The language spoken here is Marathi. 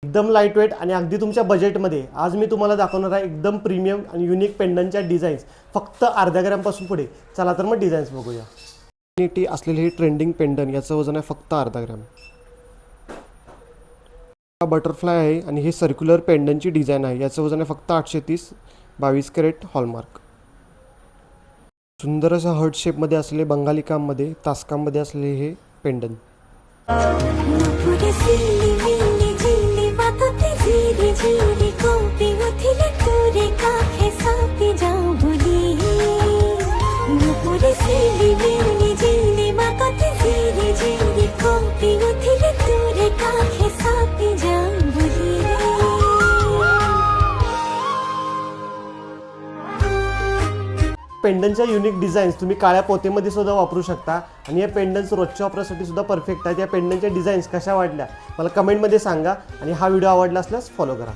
एकदम लाईट वेट आणि अगदी तुमच्या बजेटमध्ये आज मी तुम्हाला दाखवणार आहे एकदम प्रीमियम आणि युनिक पेंडंटच्या डिझाईन्स फक्त अर्ध्या ग्रॅमपासून पुढे. चला तर मग डिझाईन्स बघूया. टी असलेले हे ट्रेंडिंग पेंडंट याचं वजन आहे फक्त अर्धा ग्रॅम. हा बटरफ्लाय आहे आणि हे सर्क्युलर पेंडंटची डिझाईन आहे. याचं वजन आहे फक्त 830, 22 कॅरेट हॉलमार्क. सुंदर असं हर्ट शेपमध्ये असलेले बंगाली काममध्ये तासकाममध्ये असलेले हे पेंडंट. पेंडंटच्या युनिक डिझाईन्स तुम्ही काळ्या पोतेमध्ये सुद्धा वापरू शकता आणि या पेंडंट्स रोजच्या वापरासाठी सुद्धा परफेक्ट आहेत. या पेंडंटच्या डिझाईन्स कशा वाटल्या मला कमेंटमध्ये सांगा आणि हा व्हिडिओ आवडला असल्यास फॉलो करा.